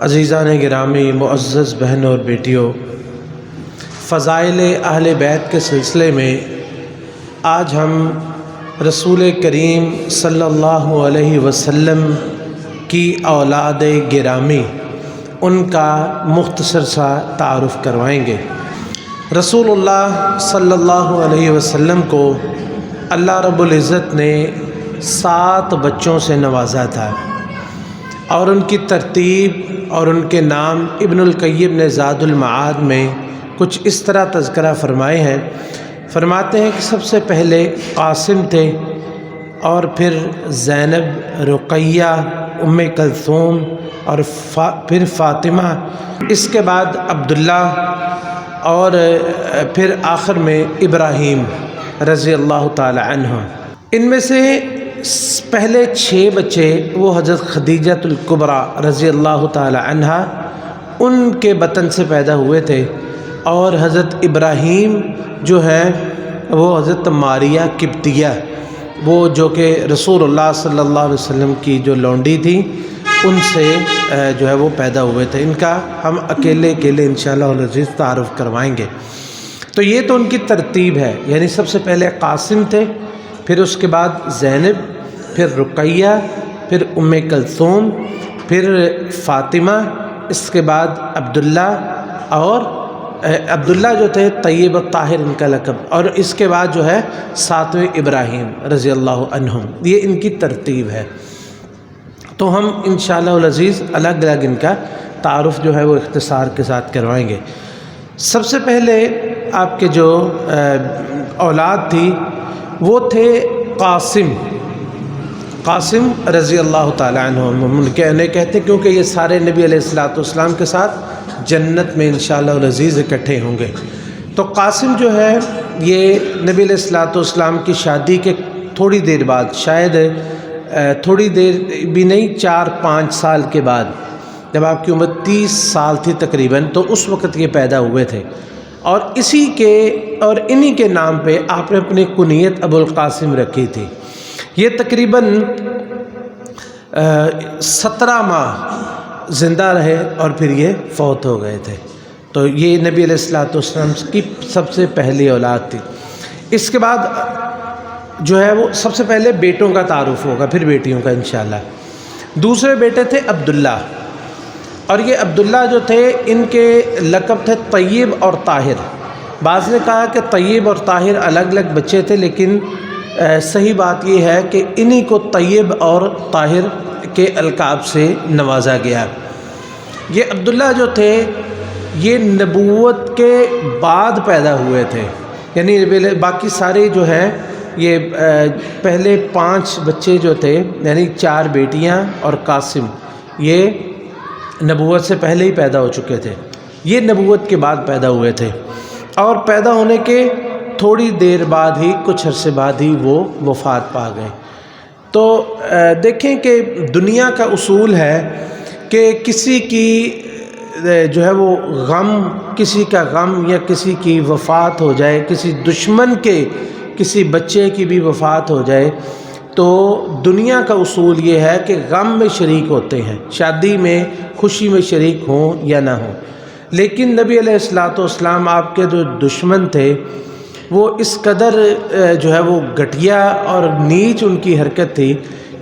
عزیزان گرامی، معزز بہنوں اور بیٹیوں، فضائل اہل بیت کے سلسلے میں آج ہم رسول کریم صلی اللہ علیہ وسلم کی اولاد گرامی ان کا مختصر سا تعارف کروائیں گے۔ رسول اللہ صلی اللہ علیہ وسلم کو اللہ رب العزت نے 7 بچوں سے نوازا تھا، اور ان کی ترتیب اور ان کے نام ابن القیم نے زاد المعاد میں کچھ اس طرح تذکرہ فرمائے ہیں۔ فرماتے ہیں کہ سب سے پہلے قاسم تھے، اور پھر زینب، رقیہ، ام کلثوم، اور پھر فاطمہ، اس کے بعد عبداللہ، اور پھر آخر میں ابراہیم رضی اللہ تعالی عنہ۔ ان میں سے پہلے 6 بچے وہ حضرت خدیجہ الکبریٰ رضی اللہ تعالی عنہا ان کے بطن سے پیدا ہوئے تھے، اور حضرت ابراہیم جو ہے وہ حضرت ماریہ قبطیہ، وہ جو کہ رسول اللہ صلی اللہ علیہ وسلم کی جو لونڈی تھی ان سے جو ہے وہ پیدا ہوئے تھے۔ ان کا ہم اکیلے انشاءاللہ العزیز تعارف کروائیں گے۔ تو یہ تو ان کی ترتیب ہے، یعنی سب سے پہلے قاسم تھے، پھر اس کے بعد زینب، پھر رقیہ، پھر ام کلثوم، پھر فاطمہ، اس کے بعد عبداللہ، اور عبداللہ جو تھے طیب الطاہر ان کا لقب، اور اس کے بعد جو ہے 7ویں ابراہیم رضی اللہ عنہم۔ یہ ان کی ترتیب ہے۔ تو ہم انشاءاللہ العزیز الگ الگ ان کا تعارف جو ہے وہ اختصار کے ساتھ کروائیں گے۔ سب سے پہلے آپ کے جو اولاد تھی وہ تھے قاسم رضی اللہ تعالی عنہ، ان کے کہتے ہیں کیونکہ یہ سارے نبی علیہ السلام کے ساتھ جنت میں انشاءاللہ العزیز اکٹھے ہوں گے۔ تو قاسم جو ہے یہ نبی علیہ السلام کی شادی کے تھوڑی دیر بعد، شاید تھوڑی دیر بھی نہیں، 4-5 سال کے بعد، جب آپ کی عمر 30 سال تھی تقریباً، تو اس وقت یہ پیدا ہوئے تھے، اور انہی کے نام پہ آپ نے اپنی کنیت ابو القاسم رکھی تھی۔ یہ تقریباً 17 ماہ زندہ رہے اور پھر یہ فوت ہو گئے تھے۔ تو یہ نبی علیہ السلام کی سب سے پہلی اولاد تھی۔ اس کے بعد جو ہے وہ سب سے پہلے بیٹوں کا تعارف ہوگا، پھر بیٹیوں کا انشاءاللہ۔ دوسرے بیٹے تھے عبداللہ، اور یہ عبداللہ جو تھے ان کے لقب تھے طیب اور طاہر۔ بعض نے کہا کہ طیب اور طاہر الگ الگ بچے تھے، لیکن صحیح بات یہ ہے کہ انہی کو طیب اور طاہر کے القاب سے نوازا گیا۔ یہ عبداللہ جو تھے یہ نبوت کے بعد پیدا ہوئے تھے، یعنی باقی سارے جو ہیں یہ پہلے 5 بچے جو تھے، یعنی 4 بیٹیاں اور قاسم، یہ نبوت سے پہلے ہی پیدا ہو چکے تھے۔ یہ نبوت کے بعد پیدا ہوئے تھے، اور پیدا ہونے کے تھوڑی دیر بعد ہی، کچھ عرصے بعد ہی وہ وفات پا گئے۔ تو دیکھیں کہ دنیا کا اصول ہے کہ کسی کی جو ہے وہ کسی کا غم یا کسی کی وفات ہو جائے، کسی دشمن کے کسی بچے کی بھی وفات ہو جائے، تو دنیا کا اصول یہ ہے کہ غم میں شریک ہوتے ہیں، شادی میں، خوشی میں شریک ہوں یا نہ ہوں۔ لیکن نبی علیہ السلام آپ کے جو دشمن تھے وہ اس قدر جو ہے وہ گھٹیا اور نیچ ان کی حرکت تھی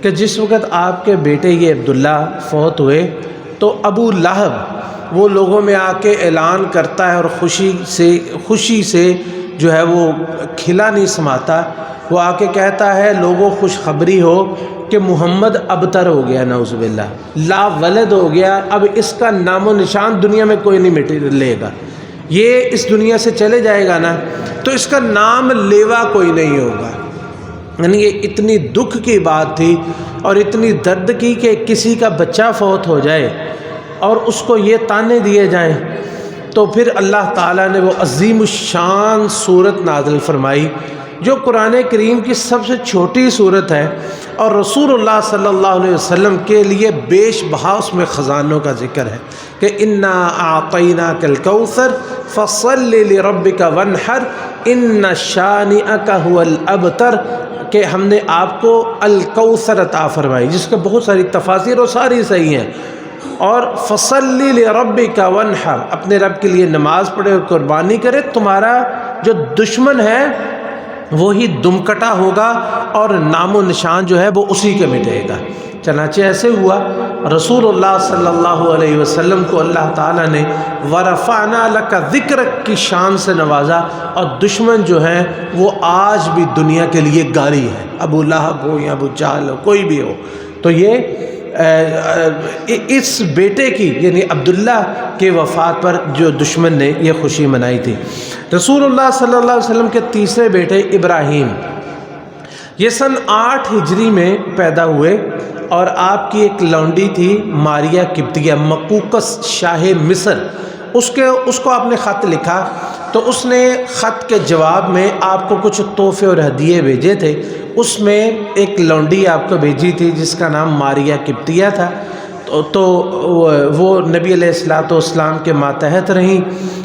کہ جس وقت آپ کے بیٹے یہ عبداللہ فوت ہوئے تو ابو لہب وہ لوگوں میں آ کے اعلان کرتا ہے، اور خوشی سے جو ہے وہ کھلا نہیں سماتا، وہ آ کے کہتا ہے لوگوں خوشخبری ہو کہ محمد ابتر ہو گیا، نعوذ باللہ، لا ولد ہو گیا، اب اس کا نام و نشان دنیا میں کوئی نہیں لے گا، یہ اس دنیا سے چلے جائے گا نا تو اس کا نام لیوا کوئی نہیں ہوگا۔ یعنی یہ اتنی دکھ کی بات تھی اور اتنی درد کی کہ کسی کا بچہ فوت ہو جائے اور اس کو یہ تانے دیے جائیں۔ تو پھر اللہ تعالیٰ نے وہ عظیم الشان صورت نازل فرمائی جو قرآن کریم کی سب سے چھوٹی صورت ہے، اور رسول اللہ صلی اللہ علیہ وسلم کے لیے بیش بہا اس میں خزانوں کا ذکر ہے کہ انا اعطیناک الکوثر فصل لربک وانحر ان شانئک هو الابتر، کہ ہم نے آپ کو الکوثر عطا فرمائی، جس کا بہت ساری تفاسیر اور ساری صحیح ہیں، اور فصلی لربک وانحر، اپنے رب کے لیے نماز پڑھے اور قربانی کرے، تمہارا جو دشمن ہے وہی دم کٹا ہوگا اور نام و نشان جو ہے وہ اسی کے مٹے گا۔ چنانچہ ایسے ہوا، رسول اللہ صلی اللہ علیہ وسلم کو اللہ تعالیٰ نے ورفعنا لک ذکرک کی شان سے نوازا، اور دشمن جو ہیں وہ آج بھی دنیا کے لیے گالی ہے، ابو لہب ہو یا ابو جہل ہو، کوئی بھی ہو۔ تو یہ اس بیٹے کی یعنی عبداللہ کے وفات پر جو دشمن نے یہ خوشی منائی تھی۔ رسول اللہ صلی اللہ علیہ وسلم کے تیسرے بیٹے ابراہیم، یہ سن 8 ہجری میں پیدا ہوئے، اور آپ کی ایک لونڈی تھی ماریہ قبطیہ، مقوقس شاہ مصر، اس کو آپ نے خط لکھا، تو اس نے خط کے جواب میں آپ کو کچھ تحفے اور ہدیے بھیجے تھے۔ اس میں ایک لونڈی آپ کو بھیجی تھی جس کا نام ماریہ قبطیہ تھا، تو وہ نبی علیہ الصلوۃ والسلام کے ماتحت رہیں،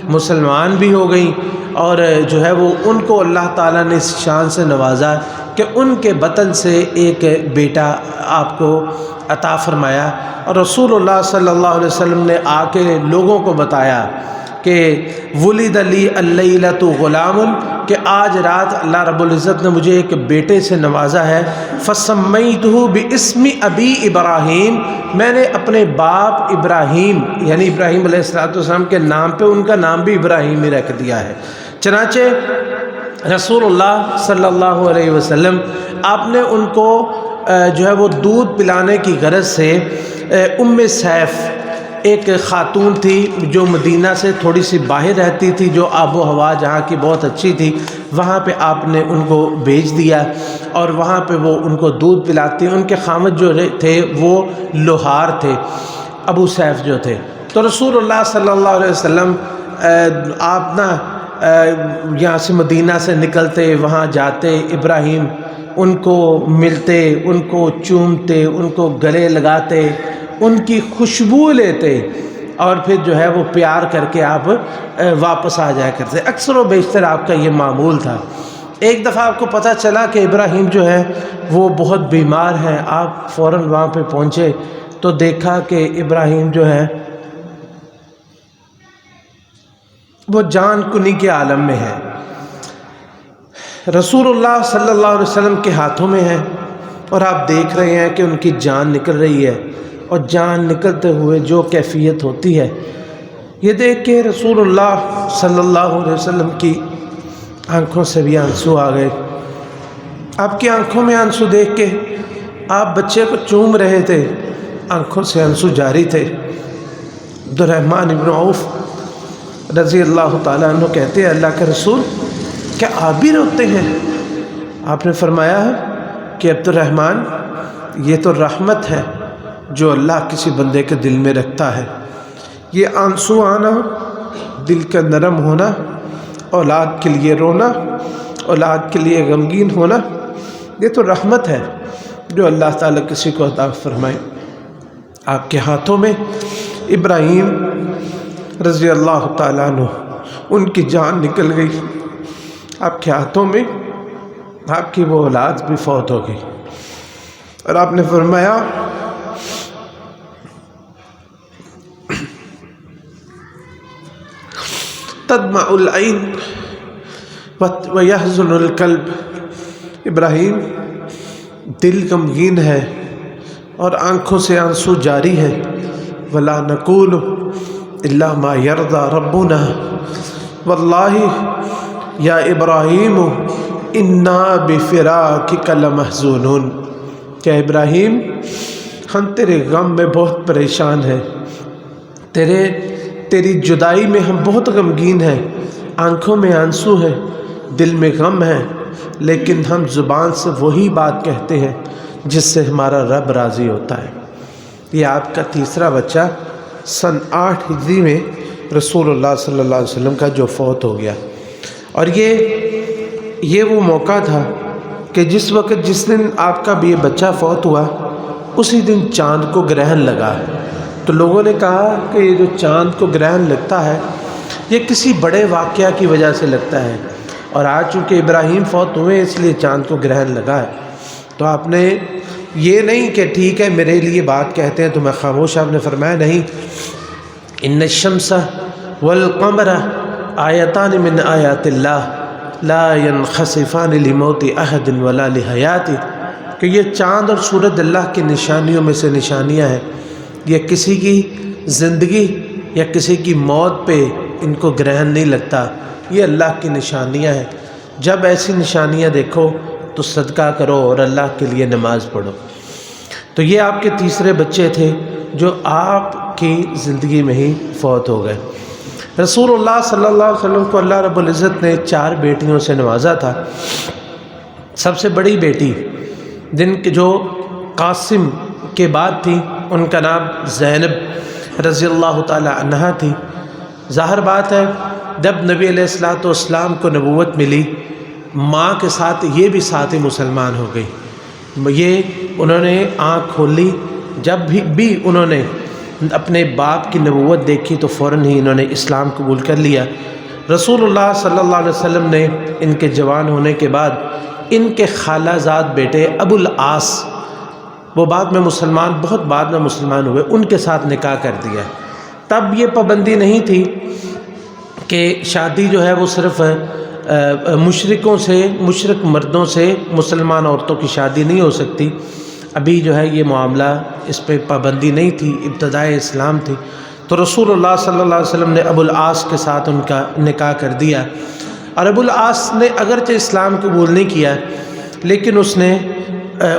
مسلمان بھی ہو گئیں، اور جو ہے وہ ان کو اللہ تعالیٰ نے اس شان سے نوازا کہ ان کے بطن سے ایک بیٹا آپ کو عطا فرمایا۔ اور رسول اللہ صلی اللہ علیہ وسلم نے آ کے لوگوں کو بتایا کہ ولد لی اللیلۃ غلام، کہ آج رات اللہ رب العزت نے مجھے ایک بیٹے سے نوازا ہے، فسمیتہ باسم ابی ابراہیم، میں نے اپنے باپ ابراہیم یعنی ابراہیم علیہ السلام کے نام پہ ان کا نام بھی ابراہیم ہی رکھ دیا ہے۔ چنانچہ رسول اللہ صلی اللہ علیہ وسلم آپ نے ان کو جو ہے وہ دودھ پلانے کی غرض سے ام سیف ایک خاتون تھی جو مدینہ سے تھوڑی سی باہر رہتی تھی، جو آب و ہوا جہاں کی بہت اچھی تھی، وہاں پہ آپ نے ان کو بھیج دیا اور وہاں پہ وہ ان کو دودھ پلاتی۔ ان کے خامد جو تھے وہ لوہار تھے، ابو سیف جو تھے۔ تو رسول اللہ صلی اللہ علیہ وسلم آپ نا یہاں سے مدینہ سے نکلتے، وہاں جاتے، ابراہیم ان کو ملتے، ان کو چومتے، ان کو گلے لگاتے، ان کی خوشبو لیتے، اور پھر جو ہے وہ پیار کر کے آپ واپس آ جایا کرتے۔ اکثر و بیشتر آپ کا یہ معمول تھا۔ ایک دفعہ آپ کو پتہ چلا کہ ابراہیم جو ہے وہ بہت بیمار ہیں، آپ فوراً وہاں پہ پہنچے تو دیکھا کہ ابراہیم جو ہے وہ جان کنی کے عالم میں ہے، رسول اللہ صلی اللہ علیہ وسلم کے ہاتھوں میں ہے، اور آپ دیکھ رہے ہیں کہ ان کی جان نکل رہی ہے، اور جان نکلتے ہوئے جو کیفیت ہوتی ہے یہ دیکھ کے رسول اللہ صلی اللہ علیہ وسلم کی آنکھوں سے بھی آنسو آ گئے۔ آپ کی آنکھوں میں آنسو دیکھ کے آپ بچے کو چوم رہے تھے، آنکھوں سے آنسو جاری تھے۔ عبدالرحمن بن عوف رضی اللہ تعالیٰ عنہ کہتے ہیں، اللہ کے رسول کیا آپ بھی روتے ہیں؟ آپ نے فرمایا کہ عبدالرحمن یہ تو رحمت ہے جو اللہ کسی بندے کے دل میں رکھتا ہے، یہ آنسو آنا، دل کا نرم ہونا، اولاد کے لیے رونا، اولاد کے لیے غمگین ہونا، یہ تو رحمت ہے جو اللہ تعالیٰ کسی کو عطا فرمائے۔ آپ کے ہاتھوں میں ابراہیم رضی اللہ تعالیٰ عنہ ان کی جان نکل گئی، آپ کے ہاتھوں میں آپ کی وہ اولاد بھی فوت ہو گئی، اور آپ نے فرمایا تدمع العین ویحزن القلب، ابراہیم دل غمگین ہے اور آنکھوں سے آنسو جاری ہے، ولا نقول الا ما یرضی ربنا واللہ یا ابراہیم انا بفراقک لمحزونون، کہ ابراہیم ہم تیرے غم میں بہت پریشان ہیں، تیری جدائی میں ہم بہت غمگین ہیں، آنکھوں میں آنسو ہے، دل میں غم ہے، لیکن ہم زبان سے وہی بات کہتے ہیں جس سے ہمارا رب راضی ہوتا ہے۔ یہ آپ کا تیسرا بچہ سن 8 ہجری میں رسول اللہ صلی اللہ علیہ وسلم کا جو فوت ہو گیا، اور یہ وہ موقع تھا کہ جس دن آپ کا بھی یہ بچہ فوت ہوا اسی دن چاند کو گرہن لگا، تو لوگوں نے کہا کہ یہ جو چاند کو گرہن لگتا ہے یہ کسی بڑے واقعہ کی وجہ سے لگتا ہے، اور آج چونکہ ابراہیم فوت ہوئے اس لیے چاند کو گرہن لگا ہے۔ تو آپ نے یہ نہیں کہ ٹھیک ہے میرے لیے بات کہتے ہیں تو میں خاموش. آپ نے فرمایا نہیں، ان الشمس والقمر آیتان من آیات اللہ لا ينخسفان لموت احد ولا لحیاتہ، کہ یہ چاند اور سورج اللہ کی نشانیوں میں سے نشانیاں ہیں، یہ کسی کی زندگی یا کسی کی موت پہ ان کو گرہن نہیں لگتا، یہ اللہ کی نشانیاں ہیں. جب ایسی نشانیاں دیکھو تو صدقہ کرو اور اللہ کے لیے نماز پڑھو. تو یہ آپ کے تیسرے بچے تھے جو آپ کی زندگی میں ہی فوت ہو گئے. رسول اللہ صلی اللہ علیہ وسلم کو اللہ رب العزت نے 4 بیٹیوں سے نوازا تھا. سب سے بڑی بیٹی جن کے جو قاسم کے بعد تھی ان کا نام زینب رضی اللہ تعالی عنہا تھی. ظاہر بات ہے جب نبی علیہ الصلوۃ والسلام کو نبوت ملی، ماں کے ساتھ یہ بھی ساتھ ہی مسلمان ہو گئی. یہ انہوں نے آنکھ کھول لی. جب بھی انہوں نے اپنے باپ کی نبوت دیکھی تو فوراً ہی انہوں نے اسلام قبول کر لیا. رسول اللہ صلی اللہ علیہ وسلم نے ان کے جوان ہونے کے بعد ان کے خالہ زاد بیٹے ابو العاص، وہ بعد میں مسلمان، بہت بعد میں مسلمان ہوئے، ان کے ساتھ نکاح کر دیا. تب یہ پابندی نہیں تھی کہ شادی جو ہے وہ صرف مشرکوں سے، مشرک مردوں سے مسلمان عورتوں کی شادی نہیں ہو سکتی. ابھی جو ہے یہ معاملہ، اس پہ پابندی نہیں تھی، ابتدائے اسلام تھی. تو رسول اللہ صلی اللہ علیہ وسلم نے ابو العاص کے ساتھ ان کا نکاح کر دیا. اور ابو العاص نے اگرچہ اسلام قبول نہیں کیا، لیکن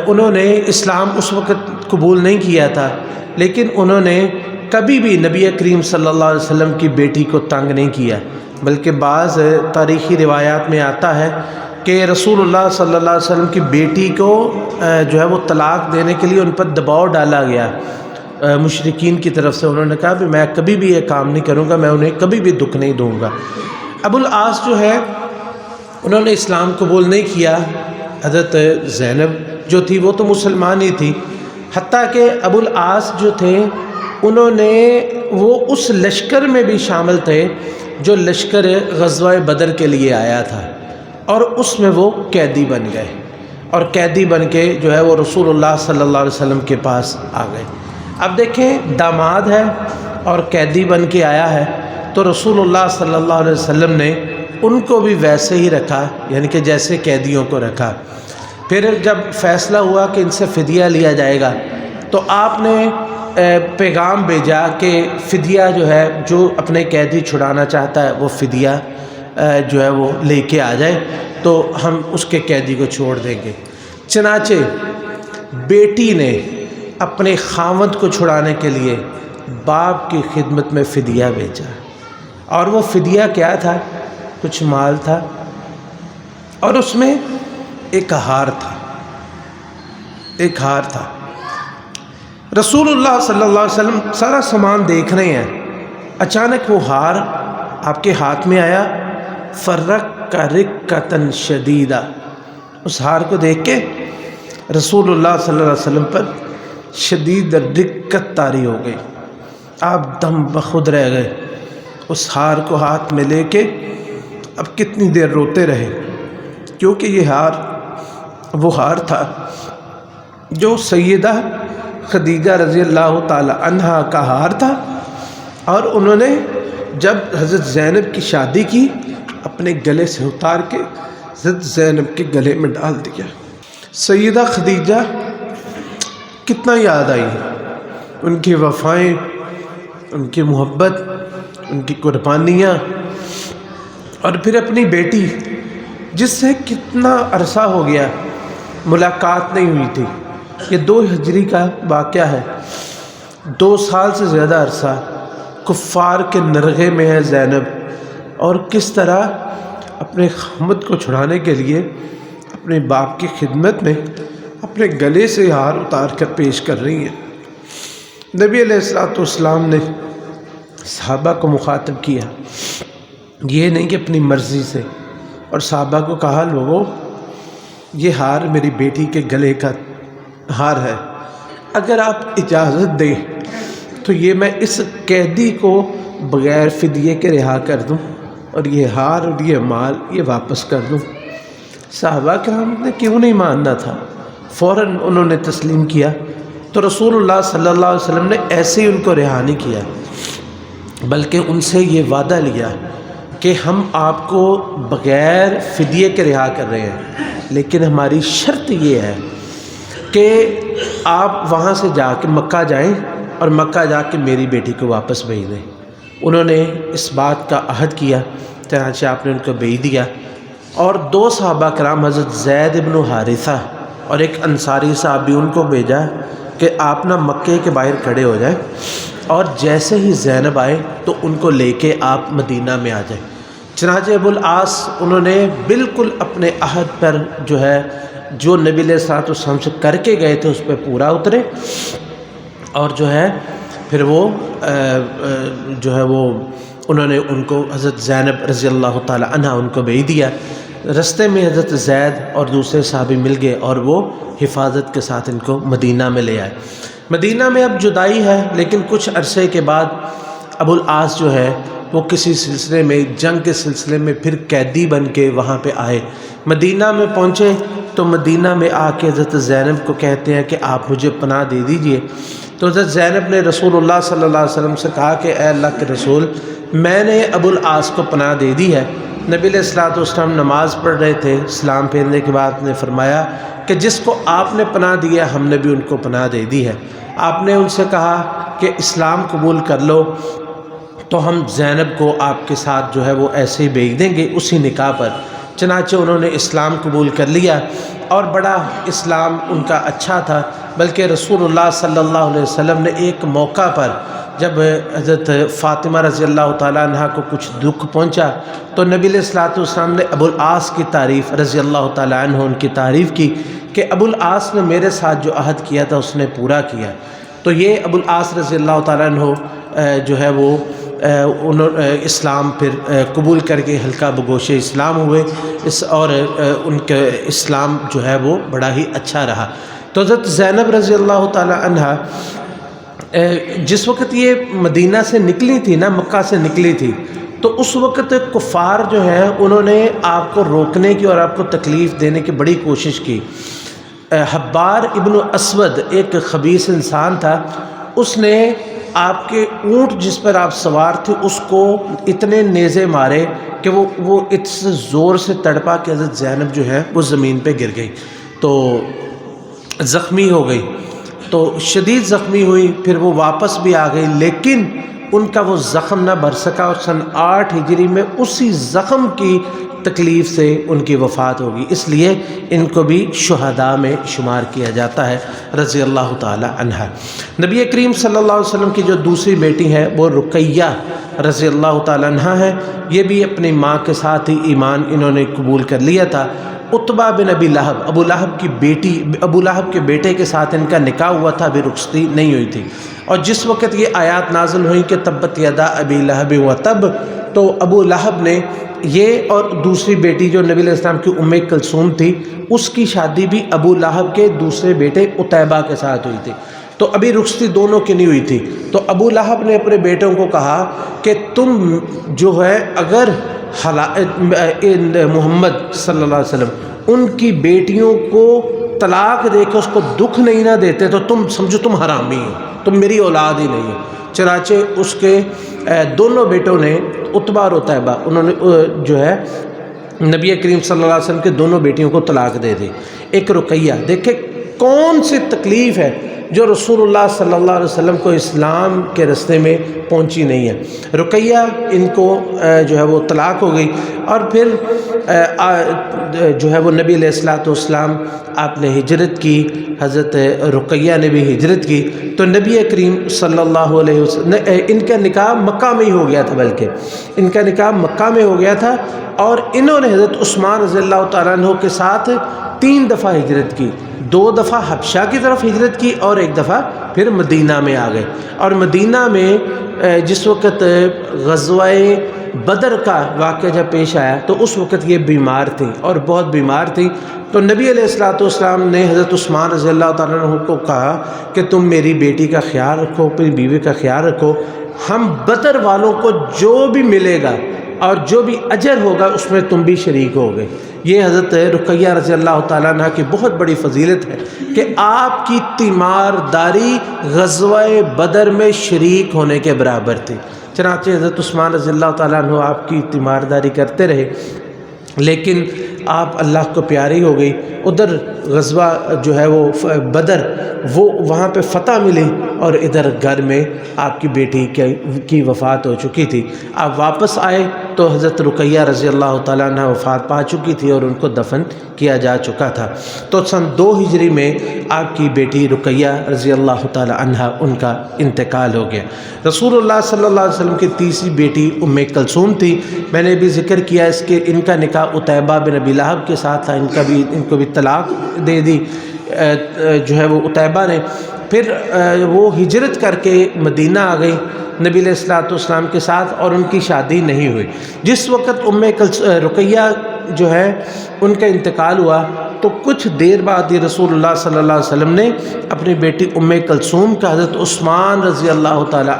انہوں نے اسلام اس وقت قبول نہیں کیا تھا، لیکن انہوں نے کبھی بھی نبی کریم صلی اللہ علیہ وسلم کی بیٹی کو تنگ نہیں کیا. بلکہ بعض تاریخی روایات میں آتا ہے کہ رسول اللہ صلی اللہ علیہ وسلم کی بیٹی کو جو ہے وہ طلاق دینے کے لیے ان پر دباؤ ڈالا گیا مشرکین کی طرف سے. انہوں نے کہا کہ میں کبھی بھی یہ کام نہیں کروں گا، میں انہیں کبھی بھی دکھ نہیں دوں گا. ابو العاص جو ہے انہوں نے اسلام قبول نہیں کیا. حضرت زینب جو تھی وہ تو مسلمان ہی تھی، حتیٰ کہ ابو العاص جو تھے وہ اس لشکر میں بھی شامل تھے جو لشکر غزوہ بدر کے لیے آیا تھا، اور اس میں وہ قیدی بن گئے، اور قیدی بن کے جو ہے وہ رسول اللہ صلی اللہ علیہ وسلم کے پاس آ گئے. اب دیکھیں داماد ہے اور قیدی بن کے آیا ہے، تو رسول اللہ صلی اللہ علیہ وسلم نے ان کو بھی ویسے ہی رکھا، یعنی کہ جیسے قیدیوں کو رکھا. پھر جب فیصلہ ہوا کہ ان سے فدیہ لیا جائے گا تو آپ نے پیغام بھیجا کہ فدیہ جو ہے، جو اپنے قیدی چھڑانا چاہتا ہے وہ فدیہ جو ہے وہ لے کے آ جائے تو ہم اس کے قیدی کو چھوڑ دیں گے. چنانچہ بیٹی نے اپنے خاوند کو چھڑانے کے لیے باپ کی خدمت میں فدیہ بھیجا، اور وہ فدیہ کیا تھا؟ کچھ مال تھا، اور اس میں ایک ہار تھا. ایک ہار تھا. رسول اللہ صلی اللہ علیہ وسلم سارا سامان دیکھ رہے ہیں، اچانک وہ ہار آپ کے ہاتھ میں آیا. فرق رقۃ شدیدہ. اس ہار کو دیکھ کے رسول اللہ صلی اللہ علیہ وسلم پر شدید رقت طاری ہو گئی. آپ دم بخود رہ گئے. اس ہار کو ہاتھ میں لے کے اب کتنی دیر روتے رہے، کیونکہ یہ ہار وہ ہار تھا جو سیدہ خدیجہ رضی اللہ تعالی عنہا کا ہار تھا، اور انہوں نے جب حضرت زینب کی شادی کی اپنے گلے سے اتار کے حضرت زینب کے گلے میں ڈال دیا. سیدہ خدیجہ کتنا یاد آئی، ان کی وفائیں، ان کی محبت، ان کی قربانیاں، اور پھر اپنی بیٹی جس سے کتنا عرصہ ہو گیا ملاقات نہیں ہوئی تھی. یہ 2 ہجری کا واقعہ ہے. 2 سال سے زیادہ عرصہ کفار کے نرغے میں ہے زینب، اور کس طرح اپنے خامد کو چھڑانے کے لیے اپنے باپ کی خدمت میں اپنے گلے سے ہار اتار کر پیش کر رہی ہیں. نبی علیہ الصلوۃ والسلام نے صحابہ کو مخاطب کیا، یہ نہیں کہ اپنی مرضی سے، اور صحابہ کو کہا لوگو یہ ہار میری بیٹی کے گلے کا ہار ہے، اگر آپ اجازت دیں تو یہ میں اس قیدی کو بغیر فدیے کے رہا کر دوں، اور یہ ہار اور یہ مال یہ واپس کر دوں. صحابہ کرام نے کیوں نہیں ماننا تھا؟ فوراً انہوں نے تسلیم کیا۔ تو رسول اللہ صلی اللہ علیہ وسلم نے ایسے ہی ان کو رہا نہیں کیا، بلکہ ان سے یہ وعدہ لیا کہ ہم آپ کو بغیر فدیے کے رہا کر رہے ہیں، لیکن ہماری شرط یہ ہے کہ آپ وہاں سے جا کے مکہ جائیں اور مکہ جا کے میری بیٹی کو واپس بھیج دیں۔ انہوں نے اس بات کا عہد کیا، چنانچہ آپ نے ان کو بھیج دیا۔ اور 2 صحابہ کرام حضرت زید بن حارثہ اور ایک انصاری صاحب بھی ان کو بھیجا کہ آپ نہ مکے کے باہر کھڑے ہو جائیں، اور جیسے ہی زینب آئے تو ان کو لے کے آپ مدینہ میں آ جائیں۔ چنانچہ ابو العاص انہوں نے بالکل اپنے عہد پر جو ہے جو نبی علیہ الصلوۃ والسلام سے کر کے گئے تھے اس پہ پورا اترے، اور جو ہے پھر وہ جو ہے وہ انہوں نے ان کو حضرت زینب رضی اللہ تعالی عنہا ان کو بھیج دیا۔ رستے میں حضرت زید اور دوسرے صحابی مل گئے اور وہ حفاظت کے ساتھ ان کو مدینہ میں لے آئے۔ مدینہ میں اب جدائی ہے، لیکن کچھ عرصے کے بعد ابو العاص جو ہے وہ کسی سلسلے میں جنگ کے سلسلے میں پھر قیدی بن کے وہاں پہ آئے۔ مدینہ میں پہنچے تو مدینہ میں آ کے حضرت زینب کو کہتے ہیں کہ آپ مجھے پناہ دے دیجئے۔ تو حضرت زینب نے رسول اللہ صلی اللہ علیہ وسلم سے کہا کہ اے اللہ کے رسول، میں نے ابو العاص کو پناہ دے دی ہے۔ نبی علیہ الصلوۃ والسلام نماز پڑھ رہے تھے، سلام پھیرنے کے بعد نے فرمایا کہ جس کو آپ نے پناہ دیا ہم نے بھی ان کو پناہ دے دی ہے۔ آپ نے ان سے کہا کہ اسلام قبول کر لو تو ہم زینب کو آپ کے ساتھ جو ہے وہ ایسے ہی بھیج دیں گے اسی نکاح پر۔ چنانچہ انہوں نے اسلام قبول کر لیا، اور بڑا اسلام ان کا اچھا تھا۔ بلکہ رسول اللہ صلی اللہ علیہ وسلم نے ایک موقع پر جب حضرت فاطمہ رضی اللہ تعالیٰ عنہ کو کچھ دکھ پہنچا تو نبی علیہ الصلوۃ والسلام نے ابو العاص کی تعریف رضی اللہ تعالیٰ عنہ ان کی تعریف کی کہ ابو العاص نے میرے ساتھ جو عہد کیا تھا اس نے پورا کیا۔ تو یہ ابو العاص رضی اللہ تعالیٰ عنہ جو ہے وہ اسلام پھر قبول کر کے ہلکا بگوش اسلام ہوئے، اور ان کے اسلام جو ہے وہ بڑا ہی اچھا رہا۔ تو حضرت زینب رضی اللہ تعالی عنہ جس وقت یہ مدینہ سے نکلی تھی نا، مکہ سے نکلی تھی، تو اس وقت کفار جو ہیں انہوں نے آپ کو روکنے کی اور آپ کو تکلیف دینے کی بڑی کوشش کی۔ حبار ابن اسود ایک خبیث انسان تھا، اس نے آپ کے اونٹ جس پر آپ سوار تھے اس کو اتنے نیزے مارے کہ وہ اس زور سے تڑپا کہ حضرت زینب جو ہے وہ زمین پہ گر گئی، تو زخمی ہو گئی، تو شدید زخمی ہوئی۔ پھر وہ واپس بھی آ گئی، لیکن ان کا وہ زخم نہ بھر سکا، اور سن 8 ہجری میں اسی زخم کی تکلیف سے ان کی وفات ہوگی۔ اس لیے ان کو بھی شہداء میں شمار کیا جاتا ہے رضی اللہ تعالی عنہ۔ نبی کریم صلی اللہ علیہ وسلم کی جو دوسری بیٹی ہے وہ رقیہ رضی اللہ تعالی عنہ ہے، یہ بھی اپنی ماں کے ساتھ ہی ایمان انہوں نے قبول کر لیا تھا۔ عتبہ بن ابی لہب، ابو لہب کی بیٹی، ابو لہب کے بیٹے کے ساتھ ان کا نکاح ہوا تھا، ابھی رخصتی نہیں ہوئی تھی، اور جس وقت یہ آیات نازل ہوئیں کہ تبت یدا ابی لہب وتب، تو ابو لہب نے یہ اور دوسری بیٹی جو نبی علیہ السلام کی ام کلثوم تھی اس کی شادی بھی ابو لہب کے دوسرے بیٹے عتیبہ کے ساتھ ہوئی تھی، تو ابھی رخصتی دونوں کی نہیں ہوئی تھی۔ تو ابو لہب نے اپنے بیٹوں کو کہا کہ تم جو ہے اگر محمد صلی اللہ علیہ وسلم ان کی بیٹیوں کو طلاق دے کے اس کو دکھ نہیں نہ دیتے تو تم سمجھو تم حرامی ہو، تم میری اولاد ہی نہیں ہو۔ چنانچہ اس کے دونوں بیٹوں نے عتبہ اور عتیبہ انہوں نے جو ہے نبی کریم صلی اللہ علیہ وسلم کے دونوں بیٹیوں کو طلاق دے دی۔ ایک رقیہ، دیکھیں کون سی تکلیف ہے جو رسول اللہ صلی اللہ علیہ وسلم کو اسلام کے رستے میں پہنچی نہیں ہے۔ رقیہ ان کو جو ہے وہ طلاق ہو گئی، اور پھر جو ہے وہ نبی علیہ الصلوۃ والسلام آپ نے ہجرت کی، حضرت رقیہ نے بھی ہجرت کی، تو نبی کریم صلی اللہ علیہ وسلم ان کا نکاح مکہ میں ہی ہو گیا تھا، بلکہ ان کا نکاح مکہ میں ہو گیا تھا، اور انہوں نے حضرت عثمان رضی اللہ تعالیٰ عنہ کے ساتھ 3 دفعہ ہجرت کی، 2 دفعہ حبشہ کی طرف ہجرت کی اور 1 دفعہ پھر مدینہ میں آ گئے۔ اور مدینہ میں جس وقت غزوہ بدر کا واقعہ جب پیش آیا تو اس وقت یہ بیمار تھیں اور بہت بیمار تھیں، تو نبی علیہ الصلوۃ والسلام نے حضرت عثمان رضی اللہ تعالیٰ عنہ کو کہا کہ تم میری بیٹی کا خیال رکھو، اپنی بیوی کا خیال رکھو، ہم بدر والوں کو جو بھی ملے گا اور جو بھی اجر ہوگا اس میں تم بھی شریک ہوگے۔ یہ حضرت رقیہ رضی اللہ تعالیٰ عنہ کی بہت بڑی فضیلت ہے کہ آپ کی تیمارداری غزوہ بدر میں شریک ہونے کے برابر تھی۔ چنانچہ حضرت عثمان رضی اللہ تعالیٰ عنہ آپ کی تیمارداری کرتے رہے، لیکن آپ اللہ کو پیاری ہو گئی۔ ادھر غزوہ جو ہے وہ بدر، وہ وہاں پہ فتح ملی، اور ادھر گھر میں آپ کی بیٹی کی وفات ہو چکی تھی۔ آپ واپس آئے تو حضرت رقیہ رضی اللہ تعالیٰ عنہ وفات پا چکی تھی اور ان کو دفن کیا جا چکا تھا۔ تو سن 2 ہجری میں آپ کی بیٹی رقیہ رضی اللہ تعالیٰ عنہ ان کا انتقال ہو گیا۔ رسول اللہ صلی اللہ علیہ وسلم کی تیسری بیٹی ام کلثوم تھی۔ میں نے بھی ذکر کیا اس کے، ان کا نکاح عتیبہ بن ابی لہب کے ساتھ تھا، ان کو بھی طلاق دے دی جو ہے وہ عتیبہ نے۔ پھر وہ ہجرت کر کے مدینہ آ گئی نبی علیہ الصلوۃ والسلام کے ساتھ، اور ان کی شادی نہیں ہوئی۔ جس وقت رقیہ جو ہے ان کا انتقال ہوا تو کچھ دیر بعد یہ رسول اللہ صلی اللہ علیہ وسلم نے اپنی بیٹی ام کلثوم کا حضرت عثمان رضی اللہ تعالی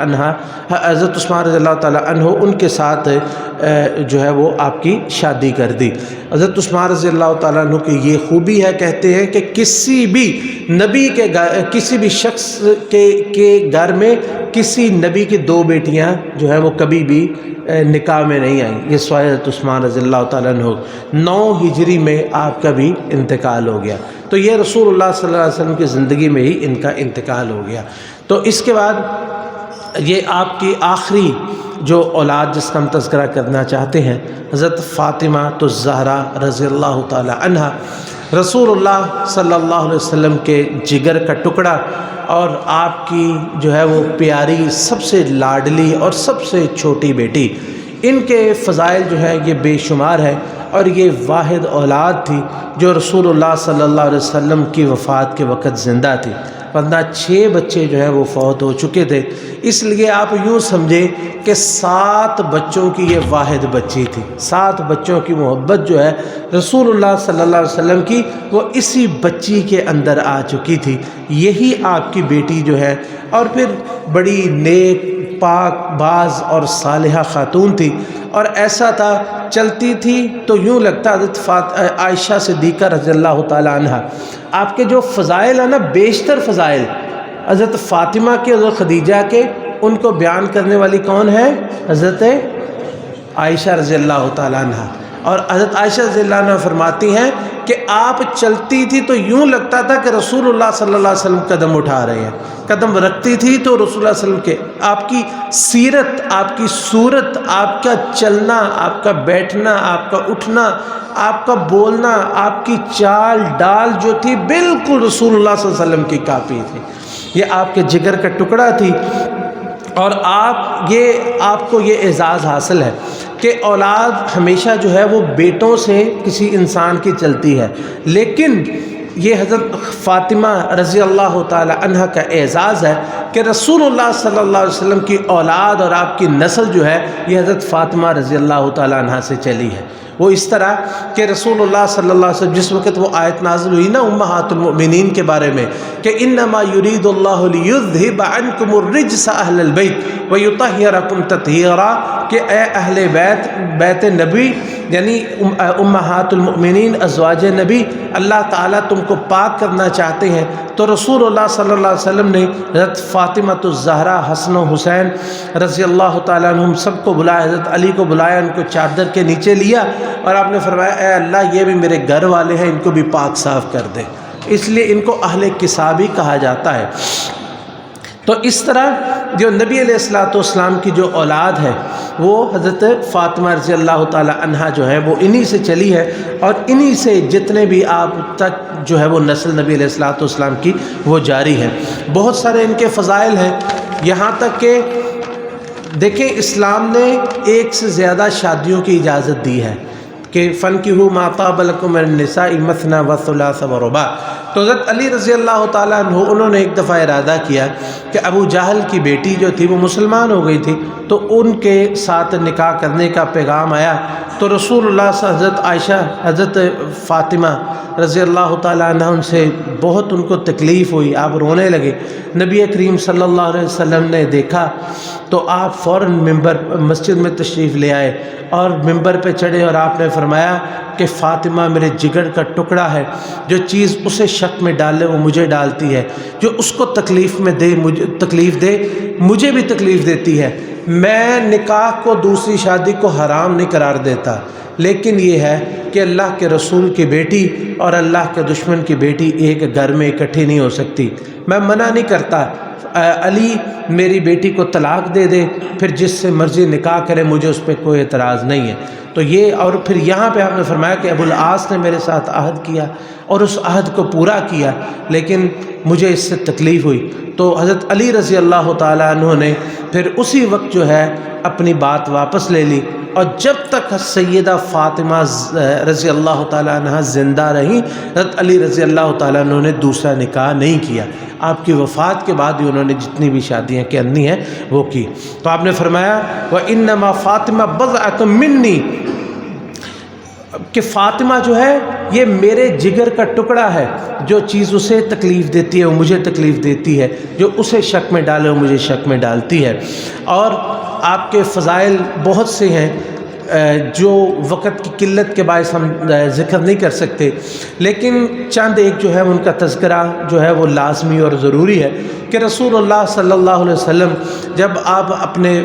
عنہ ان کے ساتھ جو ہے وہ آپ کی شادی کر دی۔ حضرت عثمان رضی اللہ تعالیٰ عنہ کی یہ خوبی ہے، کہتے ہیں کہ کسی بھی نبی کے کسی بھی شخص کے گھر میں کسی نبی کی 2 بیٹیاں جو ہے وہ کبھی بھی نکاح میں نہیں آئیں۔ یہ سوائے حضرت عثمان رضی اللہ تعالیٰ عنہ 9 ہجری میں آپ کا بھی انتقال ہو گیا۔ تو یہ رسول اللہ صلی اللہ علیہ وسلم کی زندگی میں ہی ان کا انتقال ہو گیا۔ تو اس کے بعد یہ آپ کی آخری جو اولاد جس کا ہم تذکرہ کرنا چاہتے ہیں، حضرت فاطمہ الزہرا رضی اللہ تعالی عنہ، رسول اللہ صلی اللہ علیہ وسلم کے جگر کا ٹکڑا، اور آپ کی جو ہے وہ پیاری، سب سے لاڈلی اور سب سے چھوٹی بیٹی۔ ان کے فضائل جو ہے یہ بے شمار ہے، اور یہ واحد اولاد تھی جو رسول اللہ صلی اللہ علیہ وسلم کی وفات کے وقت زندہ تھی، ورنہ 6 بچے جو ہیں وہ فوت ہو چکے تھے۔ اس لیے آپ یوں سمجھیں کہ 7 بچوں کی یہ واحد بچی تھی۔ 7 بچوں کی محبت جو ہے رسول اللہ صلی اللہ علیہ وسلم کی، وہ اسی بچی کے اندر آ چکی تھی۔ یہی آپ کی بیٹی جو ہے، اور پھر بڑی نیک، پاک باز اور صالحہ خاتون تھی، اور ایسا تھا چلتی تھی تو یوں لگتا حضرت عائشہ صدیقہ رضی اللہ تعالی عنہ، آپ کے جو فضائل ہیں نا، بیشتر فضائل حضرت فاطمہ کے، حضرت خدیجہ کے، ان کو بیان کرنے والی کون ہے؟ حضرت عائشہ رضی اللہ تعالی عنہ۔ اور حضرت عائشہ رضی اللہ عنہ فرماتی ہیں کہ آپ چلتی تھی تو یوں لگتا تھا کہ رسول اللہ صلی اللہ علیہ وسلم قدم اٹھا رہے ہیں، قدم رکھتی تھی تو رسول اللہ صلی اللہ علیہ وسلم کے، آپ کی سیرت، آپ کی صورت، آپ کا چلنا، آپ کا بیٹھنا، آپ کا اٹھنا، آپ کا بولنا، آپ کی چال ڈال جو تھی بالکل رسول اللہ صلی اللہ علیہ وسلم کی کاپی تھی۔ یہ آپ کے جگر کا ٹکڑا تھی، اور آپ کو یہ اعزاز حاصل ہے کہ اولاد ہمیشہ جو ہے وہ بیٹوں سے کسی انسان کی چلتی ہے، لیکن یہ حضرت فاطمہ رضی اللہ تعالی عنہ کا اعزاز ہے کہ رسول اللہ صلی اللہ علیہ وسلم کی اولاد اور آپ کی نسل جو ہے یہ حضرت فاطمہ رضی اللہ تعالی عنہ سے چلی ہے۔ وہ اس طرح کہ رسول اللہ صلی اللہ علیہ وسلم جس وقت وہ آیت نازل ہوئی نا امہات المؤمنین کے بارے میں کہ انما یرید اللہ لیذھب عنکم الرجس اہل البیت ویطہرکم تطہیرا، کہ اے اہل بیت نبی، یعنی امہات المؤمنین ازواج نبی، اللہ تعالیٰ تم کو پاک کرنا چاہتے ہیں۔ تو رسول اللہ صلی اللہ علیہ وسلم نے حضرت فاطمہ الزہرا، حسن و حسین رضی اللہ تعالیٰ عنہم سب کو بلایا، حضرت علی کو بلایا، ان کو چادر کے نیچے لیا، اور آپ نے فرمایا اے اللہ یہ بھی میرے گھر والے ہیں، ان کو بھی پاک صاف کر دے۔ اس لیے ان کو اہل کسابی کہا جاتا ہے۔ تو اس طرح جو نبی علیہ الصلوۃ والسلام کی جو اولاد ہے وہ حضرت فاطمہ رضی اللہ تعالی عنہا جو ہے وہ انہی سے چلی ہے، اور انہی سے جتنے بھی آپ تک جو ہے وہ نسل نبی علیہ الصلوۃ والسلام کی وہ جاری ہے۔ بہت سارے ان کے فضائل ہیں، یہاں تک کہ دیکھیں اسلام نے 1 سے زیادہ شادیوں کی اجازت دی ہے کہ فَانْكِحُوا مَا طَابَ لَكُم مِّنَ النِّسَاءِ مَثْنَىٰ وَثُلَاثَ وَرُبَاعَ۔ تو حضرت علی رضی اللہ تعالیٰ عنہ انہوں نے ایک دفعہ ارادہ کیا کہ ابو جہل کی بیٹی جو تھی وہ مسلمان ہو گئی تھی، تو ان کے ساتھ نکاح کرنے کا پیغام آیا، تو رسول اللہ سے حضرت عائشہ حضرت فاطمہ رضی اللہ تعالیٰ عنہ ان سے بہت ان کو تکلیف ہوئی، آپ رونے لگے۔ نبی کریم صلی اللہ علیہ وسلم نے دیکھا تو آپ فوراً مسجد میں تشریف لے آئے اور ممبر پہ چڑھے اور آپ نے فرمایا کہ فاطمہ میرے جگر کا ٹکڑا ہے، جو چیز اسے شک میں ڈالے وہ مجھے ڈالتی ہے، جو اس کو تکلیف دے مجھے بھی تکلیف دیتی ہے۔ میں نکاح کو دوسری شادی کو حرام نہیں قرار دیتا، لیکن یہ ہے کہ اللہ کے رسول کی بیٹی اور اللہ کے دشمن کی بیٹی ایک گھر میں اکٹھی نہیں ہو سکتی۔ میں منع نہیں کرتا علی میری بیٹی کو طلاق دے دے، پھر جس سے مرضی نکاح کرے، مجھے اس پہ کوئی اعتراض نہیں ہے۔ تو یہ، اور پھر یہاں پہ آپ نے فرمایا کہ ابو العاص نے میرے ساتھ عہد کیا اور اس عہد کو پورا کیا، لیکن مجھے اس سے تکلیف ہوئی۔ تو حضرت علی رضی اللہ تعالیٰ عنہ نے پھر اسی وقت جو ہے اپنی بات واپس لے لی، اور جب تک سیدہ فاطمہ رضی اللہ تعالیٰ عنہ زندہ رہیں، حضرت علی رضی اللہ تعالیٰ عنہ نے دوسرا نکاح نہیں کیا۔ آپ کی وفات کے بعد ہی انہوں نے جتنی بھی شادیاں کرنی ہیں وہ کی۔ تو آپ نے فرمایا وَإِنَّمَا فاطمہ بضعۃ مِنِّی، کہ فاطمہ جو ہے یہ میرے جگر کا ٹکڑا ہے، جو چیز اسے تکلیف دیتی ہے وہ مجھے تکلیف دیتی ہے، جو اسے شک میں ڈالے وہ مجھے شک میں ڈالتی ہے۔ اور آپ کے فضائل بہت سے ہیں جو وقت کی قلت کے باعث ہم ذکر نہیں کر سکتے، لیکن چند ایک جو ہے ان کا تذکرہ جو ہے وہ لازمی اور ضروری ہے کہ رسول اللہ صلی اللہ علیہ وسلم جب آپ اپنے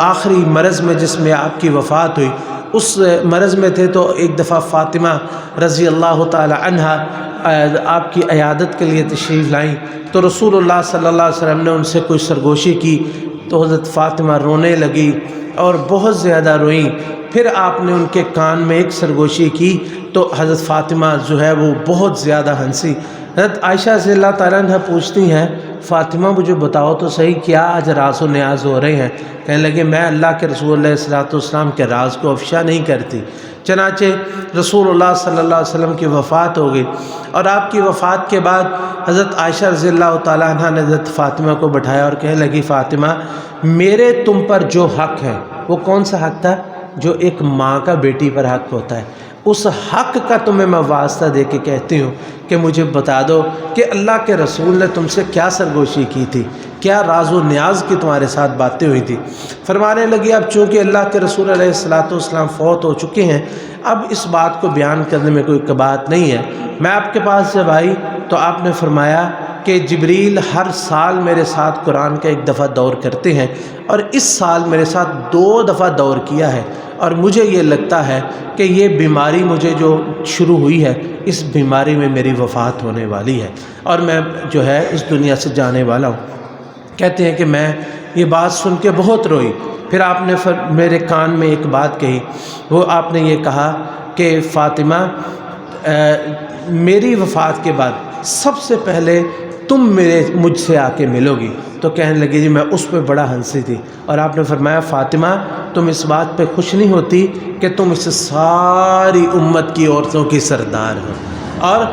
آخری مرض میں جس میں آپ کی وفات ہوئی اس مرض میں تھے، تو ایک دفعہ فاطمہ رضی اللہ تعالی عنہا آپ کی عیادت کے لیے تشریف لائیں، تو رسول اللہ صلی اللہ علیہ وسلم نے ان سے کوئی سرگوشی کی تو حضرت فاطمہ رونے لگی اور بہت زیادہ روئیں۔ پھر آپ نے ان کے کان میں ایک سرگوشی کی تو حضرت فاطمہ جو ہے وہ بہت زیادہ ہنسی۔ حضرت عائشہ رضی اللہ تعالیٰ عنہ پوچھتی ہیں فاطمہ مجھے بتاؤ تو صحیح کیا آج راز و نیاز ہو رہے ہیں؟ کہنے لگے میں اللہ کے رسول علیہ الصلوۃ والسلام کے راز کو افشا نہیں کرتی۔ چنانچہ رسول اللہ صلی اللہ علیہ وسلم کی وفات ہو گئی، اور آپ کی وفات کے بعد حضرت عائشہ رضی اللہ تعالیٰ عنہ نے حضرت فاطمہ کو بٹھایا اور کہنے لگی فاطمہ میرے تم پر جو حق ہے وہ کون سا حق تھا؟ جو ایک ماں کا بیٹی پر حق ہوتا ہے، اس حق کا تمہیں میں واسطہ دے کے کہتی ہوں کہ مجھے بتا دو کہ اللہ کے رسول نے تم سے کیا سرگوشی کی تھی، کیا راز و نیاز کی تمہارے ساتھ باتیں ہوئی تھی؟ فرمانے لگی اب چونکہ اللہ کے رسول علیہ الصلوۃ والسلام فوت ہو چکے ہیں، اب اس بات کو بیان کرنے میں کوئی بات نہیں ہے۔ میں آپ کے پاس جب آئی تو آپ نے فرمایا کہ جبریل ہر سال میرے ساتھ قرآن کا ایک دفعہ دور کرتے ہیں، اور اس سال میرے ساتھ 2 دفعہ دور کیا ہے، اور مجھے یہ لگتا ہے کہ یہ بیماری مجھے جو شروع ہوئی ہے اس بیماری میں میری وفات ہونے والی ہے اور میں جو ہے اس دنیا سے جانے والا ہوں۔ کہتے ہیں کہ میں یہ بات سن کے بہت روئی۔ پھر آپ نے میرے کان میں ایک بات کہی، وہ آپ نے یہ کہا کہ فاطمہ میری وفات کے بعد سب سے پہلے تم مجھ سے آ کے ملو گی۔ تو کہنے لگی جی میں اس پہ بڑا ہنسی تھی، اور آپ نے فرمایا فاطمہ تم اس بات پہ خوش نہیں ہوتی کہ تم اس ساری امت کی عورتوں کی سردار ہو، اور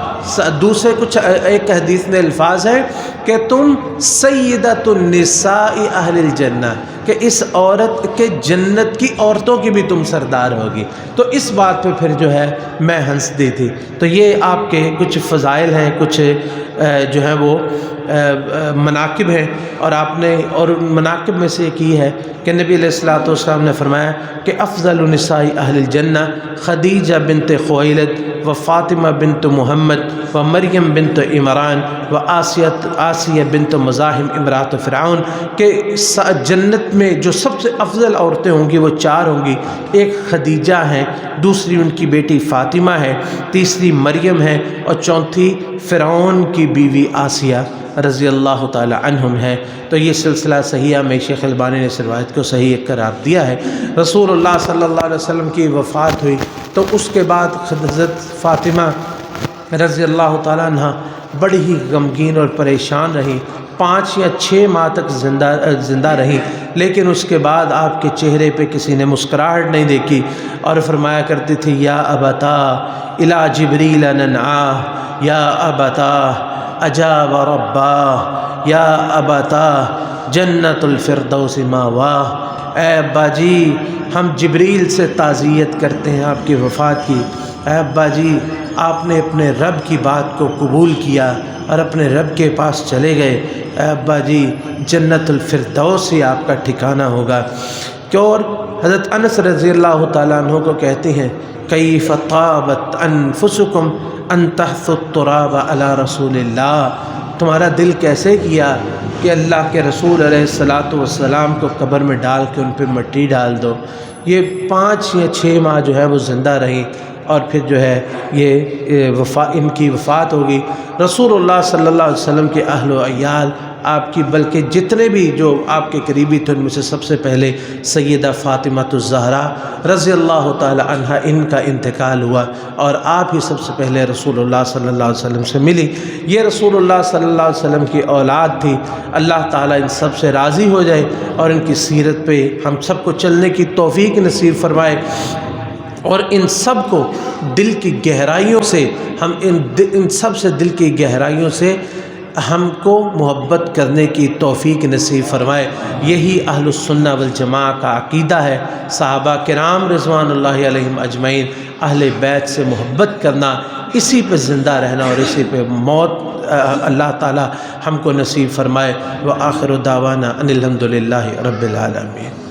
دوسرے کچھ ایک حدیث میں الفاظ ہے کہ تم سیدۃ النساء اہل الجنہ، کہ اس عورت کے جنت کی عورتوں کی بھی تم سردار ہوگی۔ تو اس بات پہ پھر جو ہے میں ہنس دی تھی۔ تو یہ آپ کے کچھ فضائل ہیں، کچھ جو ہیں وہ مناقب ہیں، اور آپ نے اور مناقب میں سے ایک یہ ہے کہ نبی علیہ الصلوۃ والسلام نے فرمایا کہ افضل النساء اہل الجنہ خدیجہ بنت خویلد و فاطمہ بنت محمد و مریم بنت عمران و آسیہ بنت مزاحم امرات فرعون، کہ جنت میں جو سب سے افضل عورتیں ہوں گی وہ 4 ہوں گی، ایک خدیجہ ہیں، دوسری ان کی بیٹی فاطمہ ہے، تیسری مریم ہے، اور چوتھی فرعون کی بیوی آسیہ رضی اللہ تعالی عنہم ہے۔ تو یہ سلسلہ صحیحہ میں شیخ البانی نے اس روایت کو صحیح قرار دیا ہے۔ رسول اللہ صلی اللہ علیہ وسلم کی وفات ہوئی تو اس کے بعد حضرت فاطمہ رضی اللہ تعالیٰ عنہ بڑی ہی غمگین اور پریشان رہی، 5 یا 6 ماہ تک زندہ رہی، لیکن اس کے بعد آپ کے چہرے پہ کسی نے مسکراہٹ نہیں دیکھی، اور فرمایا کرتی تھی یا ابتا الی جبریل ننعا، یا ابتا اجاب ربا، یا ابتا جنت الفردوس ماواہ، اے ابا جی ہم جبریل سے تعزیت کرتے ہیں آپ کی وفات کی، اے ابا جی آپ نے اپنے رب کی بات کو قبول کیا اور اپنے رب کے پاس چلے گئے، اے ابا جی جنت الفردوس ہی آپ کا ٹھکانہ ہوگا۔ اور حضرت انس رضی اللہ تعالیٰ عنہ کو کہتے ہیں کیف طابت انفسکم ان تحثوا التراب علی رسول اللہ، تمہارا دل کیسے کیا کہ اللہ کے رسول علیہ الصلاۃ والسلام کو قبر میں ڈال کے ان پہ مٹی ڈال دو۔ یہ 5 یا 6 ماہ جو ہے وہ زندہ رہیں اور پھر جو ہے یہ ان کی وفات ہوگی۔ رسول اللہ صلی اللہ علیہ وسلم کے اہل و عیال آپ کی بلکہ جتنے بھی جو آپ کے قریبی تھے ان میں سے سب سے پہلے سیدہ فاطمہ الزہرا رضی اللہ تعالی عنہا ان کا انتقال ہوا اور آپ ہی سب سے پہلے رسول اللہ صلی اللہ علیہ وسلم سے ملی۔ یہ رسول اللہ صلی اللہ علیہ وسلم کی اولاد تھی۔ اللہ تعالیٰ ان سب سے راضی ہو جائے اور ان کی سیرت پہ ہم سب کو چلنے کی توفیق نصیب فرمائے، اور ان سب کو دل کی گہرائیوں سے ان سب سے دل کی گہرائیوں سے ہم کو محبت کرنے کی توفیق نصیب فرمائے۔ یہی اہل السنہ والجماعہ کا عقیدہ ہے۔ صحابہ کرام رضوان اللہ علیہم اجمعین، اہل بیت سے محبت کرنا، اسی پہ زندہ رہنا اور اسی پہ موت اللہ تعالی ہم کو نصیب فرمائے۔ وآخر دعوانا ان الحمد للہ رب العالمین۔